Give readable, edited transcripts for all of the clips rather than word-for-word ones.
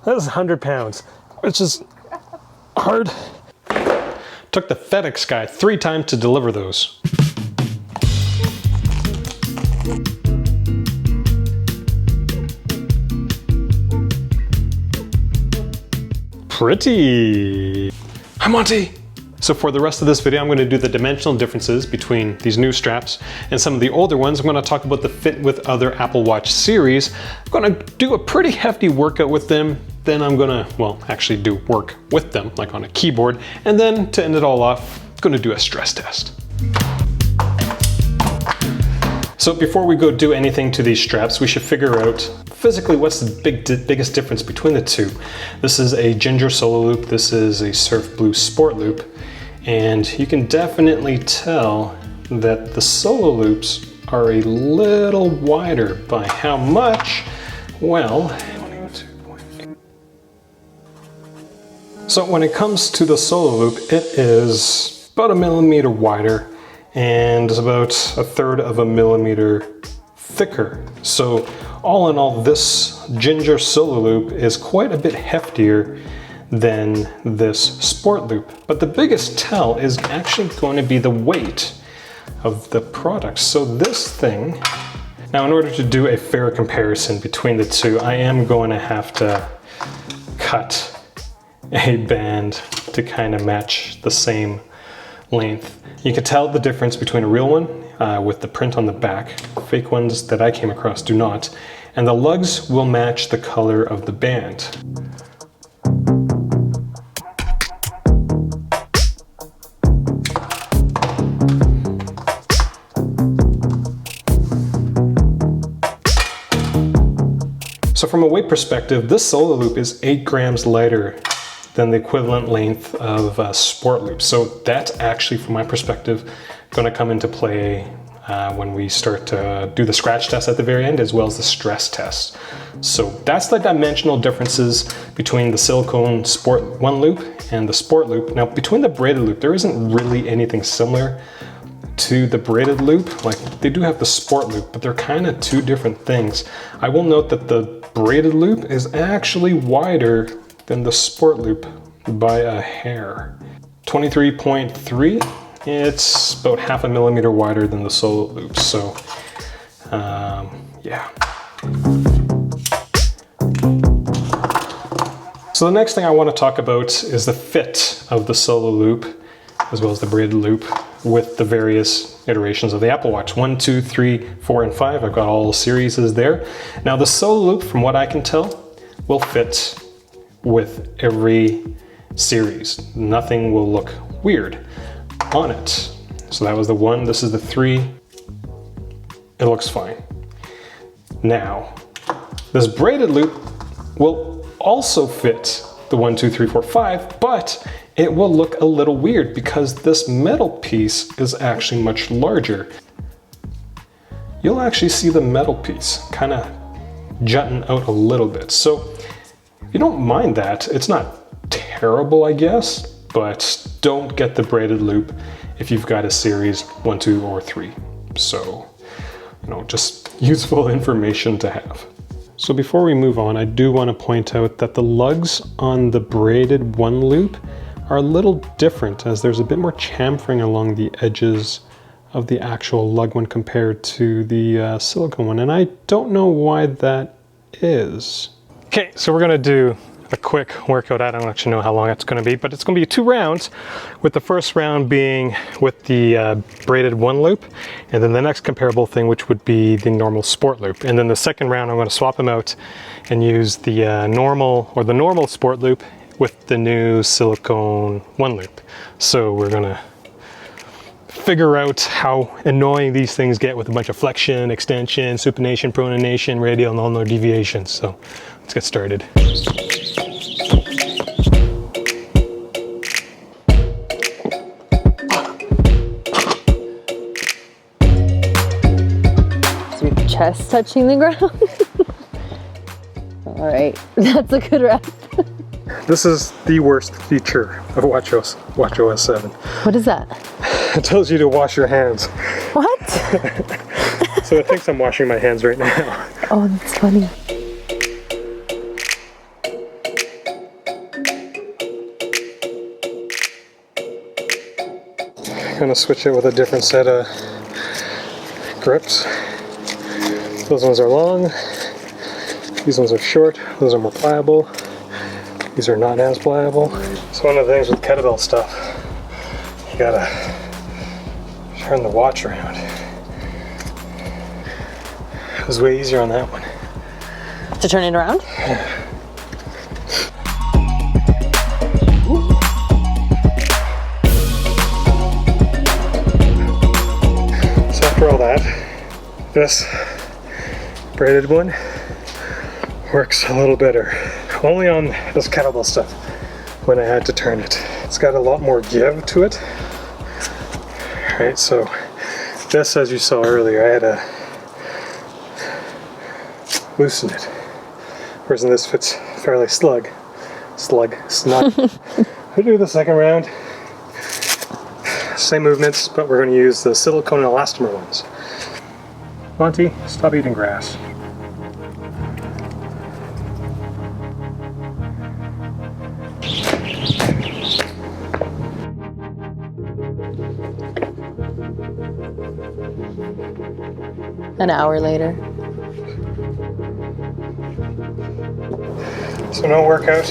That's 100 pounds, which is hard. Took the FedEx guy 3 times to deliver those. Pretty. Hi, Monty. So for the rest of this video, I'm going to do the dimensional differences between these new straps and some of the older ones. I'm going to talk about the fit with other Apple Watch series. I'm going to do a pretty hefty workout with them. Then I'm going to, well, actually do work with them, like on a keyboard. And then to end it all off, I'm going to do a stress test. So before we go do anything to these straps, we should figure out physically what's the biggest difference between the two. This is a Ginger Solo Loop, this is a Surf Blue Sport Loop, and you can definitely tell that the Solo Loops are a little wider. By how much? Well, so when it comes to the Solo Loop, it is about 1 millimeter wider and about 1/3 of a millimeter thicker. So all in all, this Ginger Solo Loop is quite a bit heftier than this Sport Loop. But the biggest tell is actually going to be the weight of the product. So this thing, now in order to do a fair comparison between the two, I am going to have to cut a band to kind of match the same length. You can tell the difference between a real one with the print on the back. Fake ones that I came across do not. And the lugs will match the color of the band. So from a weight perspective, this Solo Loop is 8 grams lighter than the equivalent length of a Sport Loop. So that's actually, from my perspective, going to come into play when we start to do the scratch test at the very end, as well as the stress test. So that's the dimensional differences between the Silicone Sport 1 Loop and the Sport Loop. Now, between the Braided Loop, there isn't really anything similar to the Braided Loop. Like, they do have the Sport Loop, but they're kind of two different things. I will note that the Braided Loop is actually wider than the Sport Loop by a hair. 23.3, it's about 1/2 millimeter wider than the Solo Loop, so yeah. So the next thing I want to talk about is the fit of the Solo Loop, as well as the Braided Loop, with the various iterations of the Apple Watch. 1, 2, 3, 4, and 5. I've got all series there. Now the Solo Loop, from what I can tell, will fit with every series. Nothing will look weird on it. So that was the 1, this is the 3. It looks fine. Now, this Braided Loop will also fit the 1, 2, 3, 4, 5, but it will look a little weird because this metal piece is actually much larger. You'll actually see the metal piece kind of jutting out a little bit. So you don't mind that. It's not terrible, I guess, but don't get the Braided Loop if you've got a series 1, 2, or 3. So, you know, just useful information to have. So before we move on, I do want to point out that the lugs on the Braided 1 Loop are a little different, as there's a bit more chamfering along the edges of the actual lug when compared to the silicone one, and I don't know why that is. Okay, so we're gonna do a quick workout. I don't actually know how long it's gonna be, but it's gonna be 2 rounds, with the first round being with the Braided 1 Loop, and then the next comparable thing, which would be the normal Sport Loop. And then the second round, I'm gonna swap them out and use the normal Sport Loop with the new Silicone 1 Loop. So we're gonna figure out how annoying these things get with a bunch of flexion, extension, supination, pronation, radial, and ulnar deviations. So let's get started. Your chest touching the ground. All right, that's a good rep. This is the worst feature of watchOS 7. What is that? It tells you to wash your hands. What? So it thinks I'm washing my hands right now. Oh, that's funny. gonna switch it with a different set of grips. Those ones are long, these ones are short, those are more pliable, these are not as pliable. So one of the things with kettlebell stuff, you gotta turn the watch around. It was way easier on that one. To turn it around? So after all that, this braided one works a little better. Only on this kettlebell stuff when I had to turn it. It's got a lot more give to it. Right, so this, as you saw earlier, I had to loosen it. Whereas in this fits fairly snug. I do the second round. Same movements, but we're going to use the silicone elastomer ones. Monty, stop eating grass. An hour later. So no workout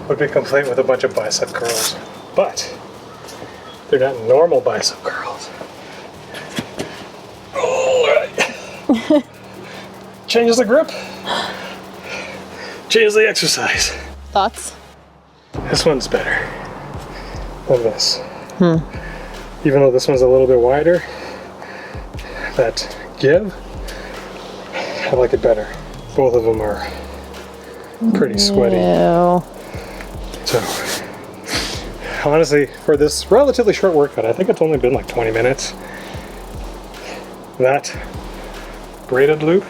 would be complete with a bunch of bicep curls, but they're not normal bicep curls. All right. Changes the grip. Changes the exercise. Thoughts? This one's better than this. Even though this one's a little bit wider, that give, I like it better. Both of them are pretty sweaty. Ew. So, honestly, for this relatively short workout, I think it's only been like 20 minutes. That braided loop,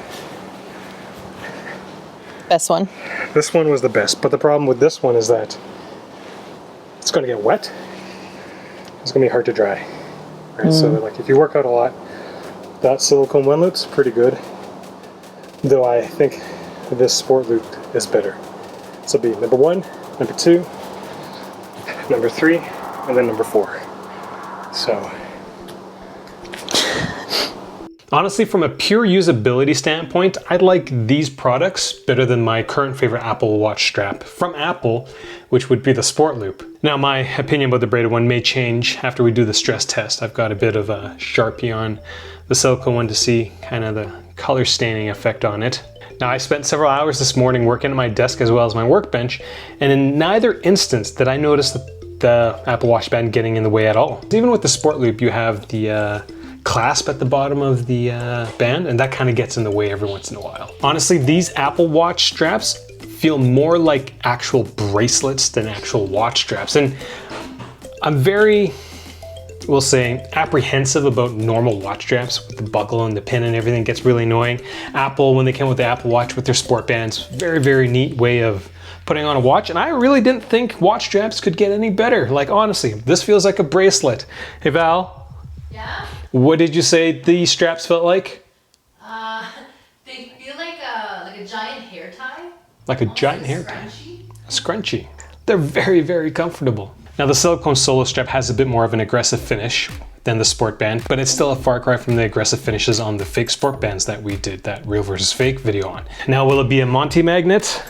Best one. this one was the best. But the problem with this one is that it's going to get wet. It's going to be hard to dry. Right? So, like, if you work out a lot, that silicone one loop's pretty good. Though I think this sport loop is better. So it'll be number 1, number 2, number 3, and then number 4. So honestly, from a pure usability standpoint, I like these products better than my current favorite Apple Watch strap from Apple, which would be the Sport Loop. Now, my opinion about the braided one may change after we do the stress test. I've got a bit of a Sharpie on the silicone one to see kind of the color staining effect on it. Now, I spent several hours this morning working at my desk as well as my workbench, and in neither instance did I notice the Apple Watch band getting in the way at all. Even with the Sport Loop, you have the clasp at the bottom of the band, and that kind of gets in the way every once in a while. Honestly, these Apple Watch straps feel more like actual bracelets than actual watch straps, and I'm very, we'll say, apprehensive about normal watch straps with the buckle and the pin and everything. It gets really annoying. Apple, when they came with the Apple Watch with their sport bands, very neat way of putting on a watch, and I really didn't think watch straps could get any better. Like, honestly, this feels like a bracelet. Hey Val, Yeah? what did you say the straps felt like? They feel like a giant hair tie. Like a Almost giant like hair tie. scrunchie. A scrunchie. They're very comfortable. Now, the Silicone Solo strap has a bit more of an aggressive finish than the sport band, but it's still a far cry from the aggressive finishes on the fake sport bands that we did that real versus fake video on. Now, will it be a Monty magnet?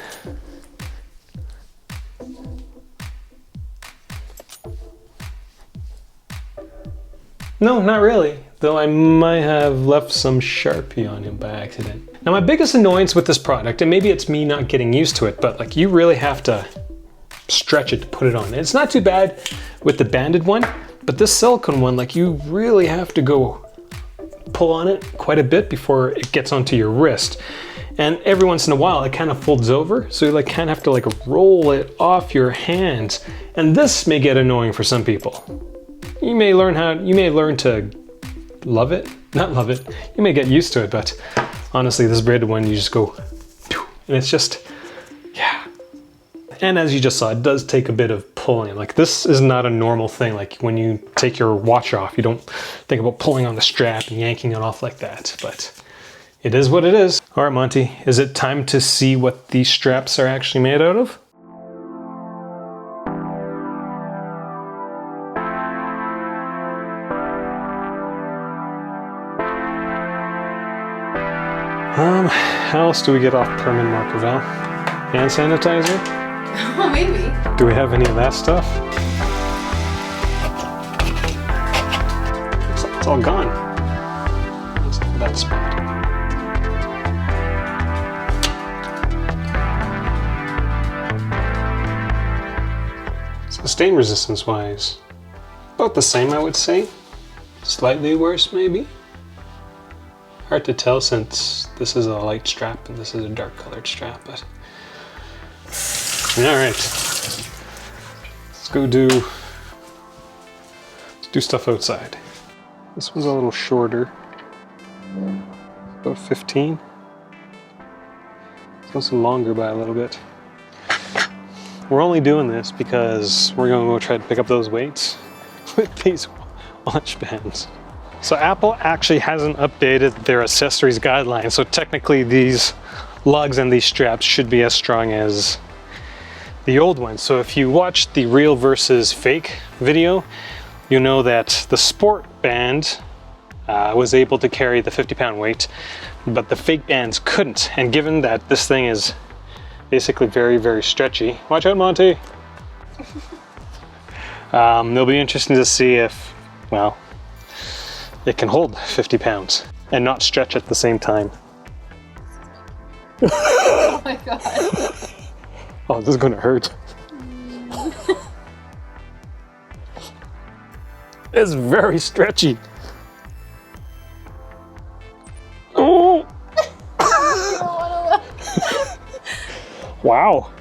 No, not really. Though I might have left some Sharpie on him by accident. Now, my biggest annoyance with this product, and maybe it's me not getting used to it, but like, you really have to stretch it to put it on. It's not too bad with the banded one, but this silicone one, like, you really have to go pull on it quite a bit before it gets onto your wrist. And every once in a while, it kind of folds over, so you like kind of have to like roll it off your hands. And this may get annoying for some people. You may learn to love it, not love it. You may get used to it, but honestly, this braided one, you just go, and it's just, yeah. And as you just saw, it does take a bit of pulling. Like, this is not a normal thing. Like, when you take your watch off, you don't think about pulling on the strap and yanking it off like that, but it is what it is. All right, Monty, is it time to see what these straps are actually made out of? How else do we get off permanent marker, Val? Hand sanitizer? Oh, maybe. Do we have any of that stuff? It's all gone. Except for that spot. So stain resistance wise, about the same I would say. Slightly worse maybe. Hard to tell since this is a light strap and this is a dark colored strap, but all right. Let's go do stuff outside. This one's a little shorter, about 15. This one's longer by a little bit. We're only doing this because we're gonna go try to pick up those weights with these watch bands. So Apple actually hasn't updated their accessories guidelines, so technically these lugs and these straps should be as strong as the old ones. So if you watch the real versus fake video, you know that the sport band was able to carry the 50-pound weight, but the fake bands couldn't. And given that this thing is basically very, very stretchy, watch out, Monty. It'll be interesting to see if, well, it can hold 50 pounds and not stretch at the same time. Oh my god. Oh, this is gonna hurt. It's very stretchy. Oh! I don't wanna look. Wow.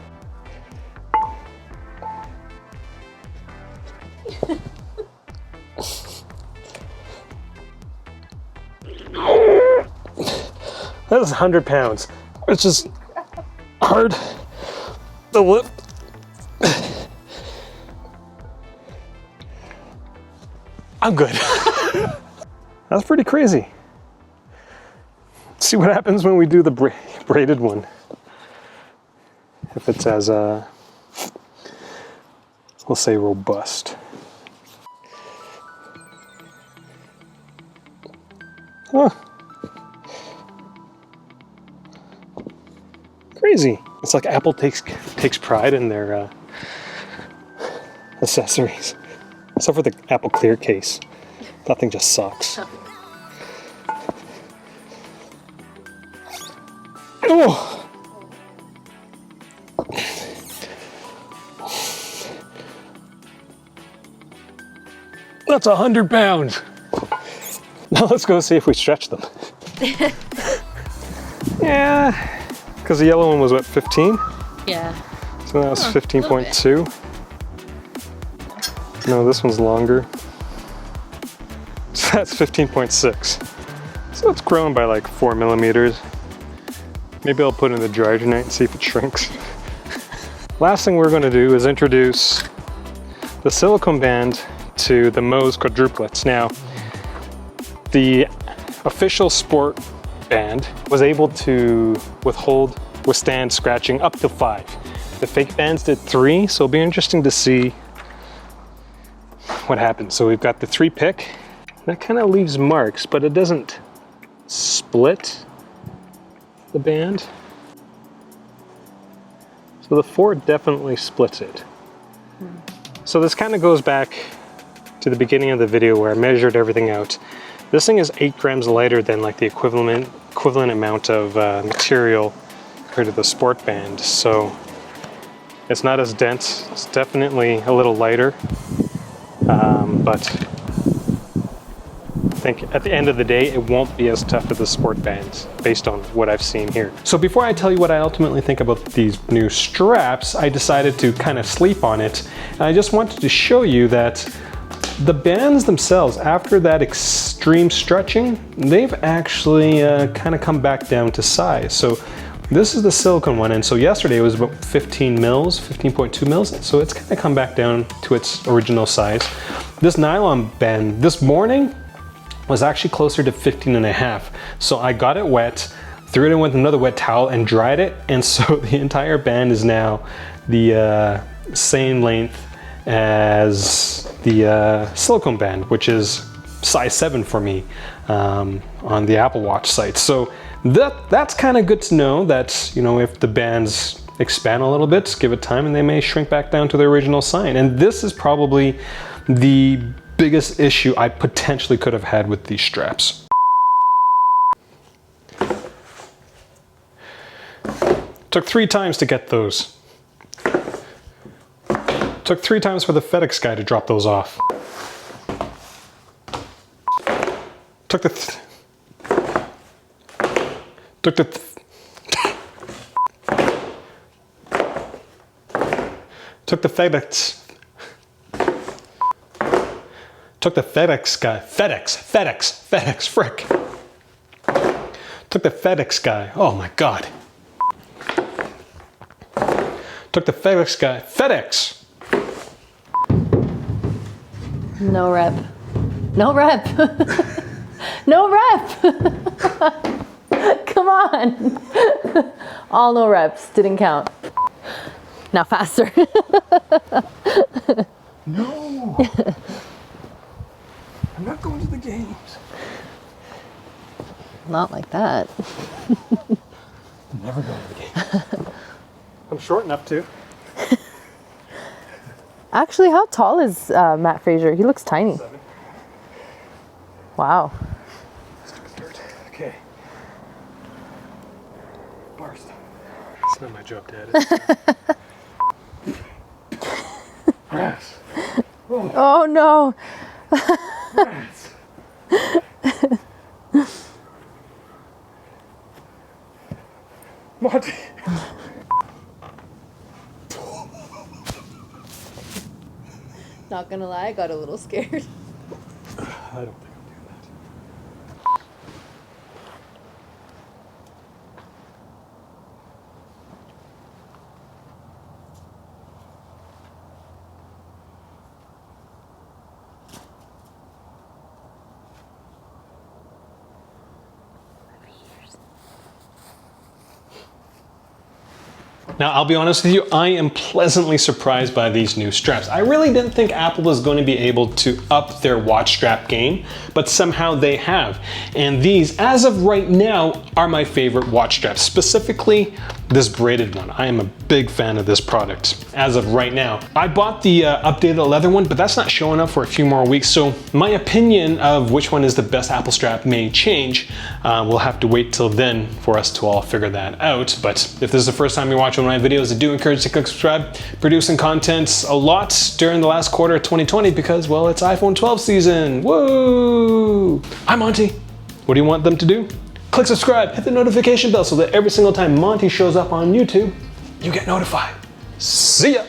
That is 100 pounds. It's just hard to lift. I'm good. That's pretty crazy. Let's see what happens when we do the braided one. If it's as, we'll say robust. Huh. Crazy. It's like Apple takes pride in their accessories. Except for the Apple Clear case. That thing just sucks. Oh! That's 100 pounds. Now let's go see if we stretch them. Yeah. Because the yellow one was what, 15? Yeah. So that was 15.2. No, this one's longer. So that's 15.6. So it's grown by like 4 millimeters. Maybe I'll put it in the dryer tonight and see if it shrinks. Last thing we're going to do is introduce the silicone band to the Moe's quadruplets. Now, the official sport band was able to withstand scratching up to 5. The fake bands did 3, so it'll be interesting to see what happens. So we've got the 3 pick. That kind of leaves marks, but it doesn't split the band. So the 4 definitely splits it. So this kind of goes back to the beginning of the video where I measured everything out. This thing is 8 grams lighter than like the equivalent amount of material compared to the sport band. So it's not as dense. It's definitely a little lighter. But I think at the end of the day, it won't be as tough as the sport bands based on what I've seen here. So before I tell you what I ultimately think about these new straps, I decided to kind of sleep on it. And I just wanted to show you that the bands themselves, after that extreme stretching, they've actually kind of come back down to size. So this is the silicone one, and so yesterday it was about 15 mils, 15.2 mils, so it's kind of come back down to its original size. This nylon band this morning was actually closer to 15.5. So I got it wet, threw it in with another wet towel and dried it, and so the entire band is now the same length as the silicone band, which is size 7 for me on the Apple Watch site. So that's kind of good to know that, you know, if the bands expand a little bit, give it time and they may shrink back down to their original size. And this is probably the biggest issue I potentially could have had with these straps. Took 3 times to get those. Took 3 times for the FedEx guy to drop those off. Took the FedEx guy. FedEx, frick. Took the FedEx guy. Oh my God. Took the FedEx guy. FedEx. No rep. No rep. No rep. Come on. All no reps. Didn't count. Now faster. No. I'm not going to the games. Not like that. I'm never going to the games. I'm short enough to. Actually, how tall is Matt Fraser? He looks tiny. 7. Wow. Okay. Bars. It's not my job, Dad. Grass. Oh no. Grass. Monty. Not gonna lie, I got a little scared. I don't think I'll do that. Now, I'll be honest with you, I am pleasantly surprised by these new straps. I really didn't think Apple was going to be able to up their watch strap game, but somehow they have. And these, as of right now, are my favorite watch straps, specifically this braided one. I am a big fan of this product as of right now. I bought the updated leather one, but that's not showing up for a few more weeks, so my opinion of which one is the best Apple strap may change. We'll have to wait till then for us to all figure that out. But if this is the first time you're watching one of my videos, I do encourage you to click subscribe. Producing content a lot during the last quarter of 2020 because, well, it's iPhone 12 season. Woo! I'm Monty. What do you want them to do? Click subscribe, hit the notification bell so that every single time Monty shows up on YouTube, you get notified. See ya!